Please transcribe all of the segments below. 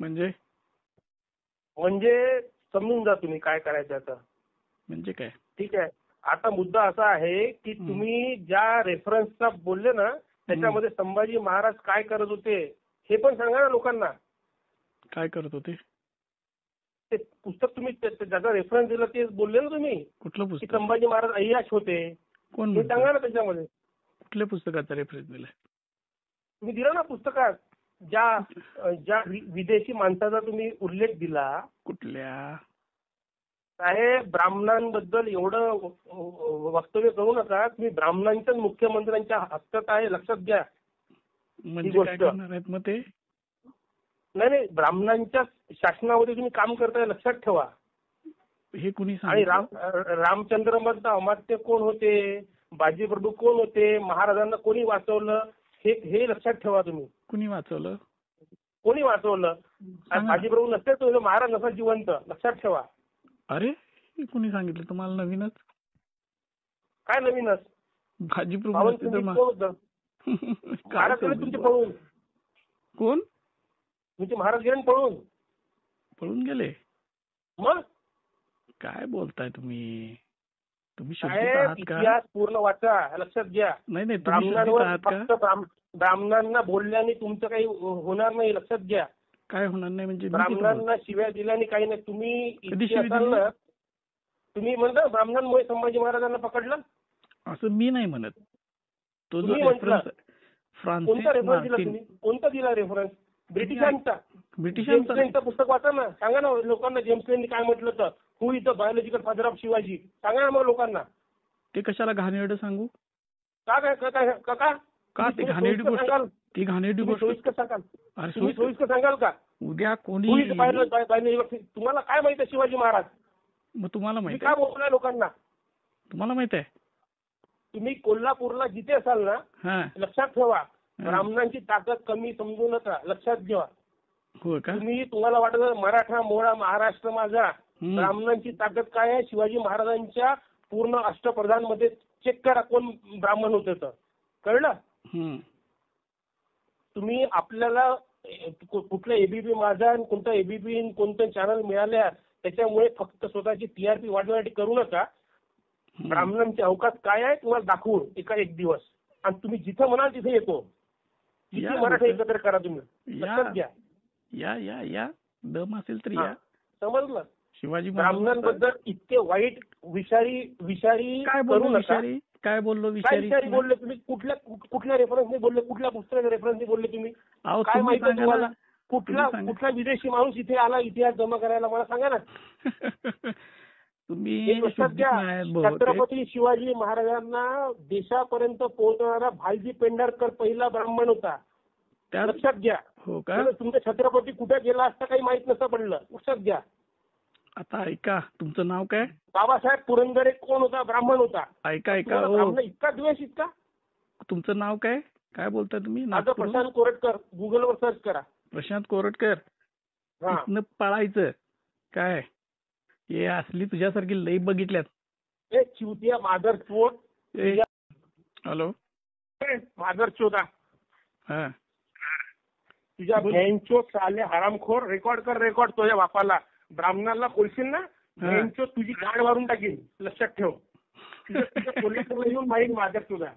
म्हणजे म्हणजे समजून जा तुम्ही काय करायचं आता. म्हणजे काय? ठीक आहे. आता मुद्दा असा आहे की तुम्ही ज्या रेफरन्सचा बोलले ना त्याच्यामध्ये संभाजी महाराज काय करत होते हे पण सांगा ना लोकांना. काय करत होते? ते पुस्तक तुम्ही ज्याचा रेफरन्स दिला ते बोलले ना तुम्ही कुठलं की पुस्तक? संभाजी महाराज अय्याश होते. कोण हे म्हणतं? सांगा ना त्याच्यामध्ये. कुठल्या पुस्तकाचा रेफरन्स दिलाय? तुम्ही दिला ना पुस्तकात ज्या विदेशी माणसाचा तुम्ही उल्लेख दिला. कुठल्या? साहेब ब्राह्मणांबद्दल एवढं वक्तव्य करू नका. तुम्ही ब्राह्मणांच्याच मुख्यमंत्र्यांच्या हक्कात आहे लक्षात घ्या. म्हणजे काय करणार आहेत मग ते? नाही ब्राह्मणांच्या शासनामध्ये तुम्ही काम करताय लक्षात ठेवा. हे कुणी आणि सांगितलं? रामचंद्र मधलं अमात्य कोण होते, बाजीप्रभू कोण होते, महाराजांना कोणी वाचवलं हे लक्षात ठेवा तुम्ही. कुणी वाचवलं? कोणी वाचवलं? बाजीप्रभू नसते तो महाराज नसा जिवंत लक्षात ठेवा. अरे हे कुणी सांगितलं तुम्हाला? नवीनच? काय नवीनच? बाजीप्रभू नसते तर कोण होतं? महाराज गेले तुमचे पळून. कोण? तुमचे महाराज गेले पळून. पळून गेले? मग काय बोलताय तुम्ही? तुम्ही शुद्ध साहेब आहात का? इतिहास पूर्ण वाचा लक्षात घ्या. नाही तुम्ही शुद्ध आहात का? फक्त ब्राह्मणांना बोलल्याने तुमचं काही होणार नाही लक्षात घ्या. काय होणार नाही म्हणजे? ब्राह्मणांना शिव्या दिल्याने काही नाही. तुम्ही कधी शिव्या दिली? ना तुम्ही म्हणता ब्राह्मणांमुळे संभाजी महाराजांना पकडलं असं मी नाही म्हणत. तो जो कोणता फ्रान्सिस रेफरन्स दिला मार्टिन. तुम्ही? कोणता दिला रेफरन्स? ब्रिटिशांचा. ब्रिटिशांचा? जेम्स लेनचं पुस्तक वाचा ना. सांगा ना लोकांना जेम्स लेननी काय म्हटलं तर who is the biological father of Shivaji. सांगा ना मग लोकांना. ते कशाला घाणेरडं सांगू? का ते घाणेरडी गोष्ट? ती घाणेरडी गोष्ट सोयीस्कर सांगाल? अरे तुम्ही सोयीस्कर सांगाल का? उद्या कोणी तुम्हाला काय माहिती आहे शिवाजी महाराज? मग तुम्हाला माहित काय आहे? बोललाय लोकांना? तुम्हाला माहित आहे? तुम्ही कोल्हापूरला जिथे असाल ना हा लक्षात ठेवा ब्राह्मणांची ताकद कमी समजू नका लक्षात घ्या. हो का? तुम्हाला वाटत मराठा मोळा महाराष्ट्र माझा. ब्राह्मणांची ताकद काय आहे? शिवाजी महाराजांच्या पूर्ण अष्टप्रधान मध्ये चेक करा कोण ब्राह्मण होते तर कळलं. तुम्ही आपल्याला कुठलं एबीपी माझा कोणतं एबीपी कोणतं चॅनल मिळाल्या त्याच्यामुळे फक्त स्वतःची टीआरपी वाढवण्यासाठी करू नका. ब्राह्मणांचे अवकाश काय आहे तुम्हाला दाखवून एक दिवस आणि तुम्ही जिथं म्हणाल तिथे येतो. किती मराठा एकत्र करा तुम्ही लक्षात घ्या. या दम असेल तर या. समजलं? शिवाजी ब्राह्मणांबद्दल इतके वाईट विषारी काय करू नका. काय बोललो विषारी बोलले तुम्ही? कुठल्या रेफरन्सने बोलले? कुठल्या पुस्तकाच्या रेफरन्सने बोलले तुम्ही? काय तुम्ही माहिती तुम्हाला? कुठला विदेशी माणूस इथे आला इतिहास जमा करायला मला सांगा ना. तुम्ही लक्षात घ्या छत्रपती शिवाजी महाराजांना देशापर्यंत पोहोचणारा भालजी पेंढारकर पहिला ब्राह्मण होता. लक्षात घ्या. हो का? तुमचा छत्रपती कुठे गेला असता काही माहित नसतं पडलं. लक्षात घ्या. आता ऐका तुमचं नाव काय? बाबासाहेब पुरंदरे कोण होता? ब्राह्मण होता. ऐका इतका द्वेष इतका. तुमचं नाव काय? काय बोलता तुम्ही? माझं प्रशांत कोरटकर. गुगलवर सर्च करा. प्रशांत कोरटकर. इथनं पळायचं काय? हे असली तुझ्यासारखी लई बघितल्यात. चिवतिया माधरचोद. हॅलो माधरचोदा हा तुझ्या बँचो साले हरामखोर. रेकॉर्ड कर रेकॉर्ड तुझ्या बापाला. ब्राह्मणाला बोलशील ना बँचो तुझी गाड मारून टाकील लक्षात ठेव. कोल्हापूरला येऊन माहीत माधरचोदा.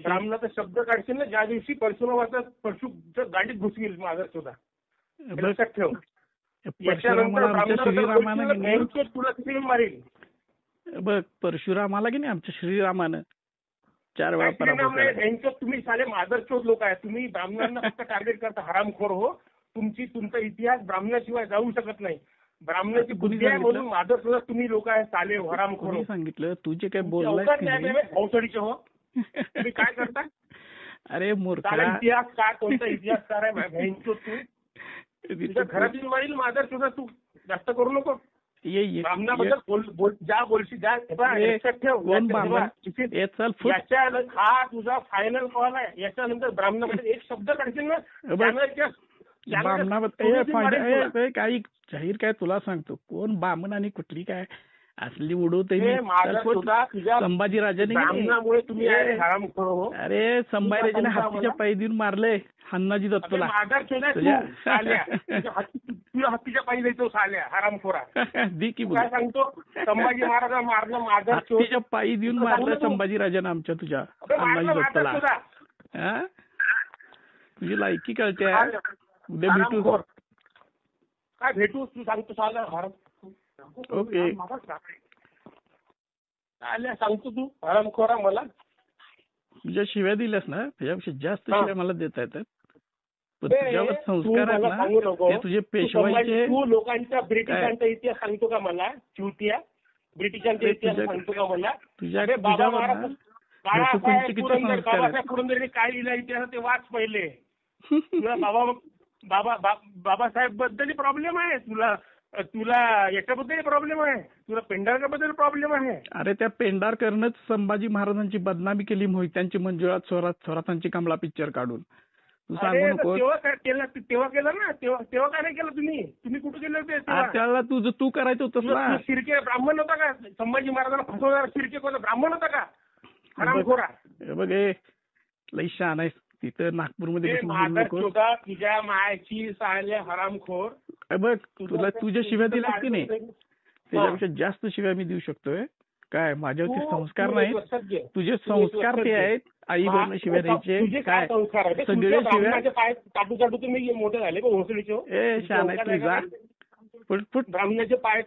ब्राह्मणाचा शब्द काढशील ना ज्या दिवशी परशुरामाचा परशुच्या गाडीत घुसवील माधरचोदा लक्षात ठेव. तुला किती मारेल बघ. परशुरामाला की नाही आमच्या श्रीरामानं 4 वेळा पराभव केला. तुम्ही साले माधरचोद लोक आहे. तुम्ही ब्राह्मणांना फक्त टार्गेट करता. हरामखोर हो. तुमचा इतिहास ब्राह्मणाशिवाय जाऊ शकत नाही. ब्राह्मणाची बुद्धी आहे म्हणून माधरचोद तुम्ही लोक आहे साले हरामखोर. सांगितलं तुझे काय बोललाय भोसडीचे हो. तुम्ही काय करता? अरे मूर्ख. इतिहास काय कोणता इतिहासकार आहे तू? तुझ्या घरातील मारील माधरचोद. तू जास्त करू नको. ब्राह्मणाबद्दल ज्या बोलशी द्या लक्षात ठेव. हा तुझा फायनल कॉल आहे. याच्यानंतर ब्राह्मणाबद्दल एक शब्द काढशील ना ब्राह्मणाबद्दल काही जाहीर काय तुला सांगतो कोण ब्राह्मण आणि कुठली काय असली उडवते हे माझा सुद्धा तुझ्या संभाजीराजाने ब्राह्मणामुळे तुम्ही आहे हरामखोर हो. अरे संभाजीराजाने तुझा हत्तीच्या पायी देऊन मारले हन्नाजी दत्तला. माझा शोधा तू साल्या तुझ्या हत्तीच्या पायी द्यायचो साल्या हरामखोरा. दी की काय सांगतो संभाजी महाराज मारणं माझा शोध. हत्तीच्या पायी देऊन मारलं संभाजीराजाने आमच्या तुझ्या हन्नाजी दत्तला. तुझी लायकी कळते. उद्या भेटू. काय भेटू तू सांगतो साला भारत. ओके साल्या सांगतो तू हरामखोरा मला. तुझ्या शिव्या दिल्यास ना त्याच्यापेक्षा जास्त शिव्या मला देता येतात. पण तुझ्यावर संस्कार आहेत ना ते तुझे पेशवाईचे. तू लोकांच्या ब्रिटिशांचा इतिहास सांगतो का मला चिवटिया. ब्रिटिशांचा इतिहास सांगतो का मला. तुझ्या बाबासाहेब पुरंदरेने काय लिहिलं इतिहास ते वाच पहिले. तुला बाबासाहेब बद्दल प्रॉब्लेम आहे. तुला याच्याबद्दल प्रॉब्लेम आहे. तुला पेंढारकर बद्दल प्रॉब्लेम आहे. अरे त्या पेंढारकरनंच संभाजी महाराजांची बदनामी केली. मोहित्यांची मंजुळात थोरातांची कमला पिक्चर काढून. तू सांगू नको. तेव्हा केलं ना. तेव्हा काय नाही केलं तुम्ही. तुम्ही कुठे केलं होते त्याला तू करायचं होतं ना. शिर्के ब्राह्मण होता का. संभाजी महाराजांना फसवणारा शिर्के कोणता ब्राह्मण होता का. हरामखोरा. बघ लई शहाणा आहेस. तिथं नागपूरमध्ये तुझ्या मायाची साले हरामखोर. बघ तुला तुझ्या शिव्या दिल्यास की नाही त्याच्यापेक्षा जास्त शिव्या मी देऊ शकतोय. काय माझ्यावरती संस्कार नाही. तुझे संस्कार ते आहेत. आई वडील शिव्या द्यायचे काय सगळे शिव्या पाय चाटू चाटू तुम्ही मोठे झाले भोसडीचे. शहाणा आहे तुझा. ब्राह्मणाचे पाय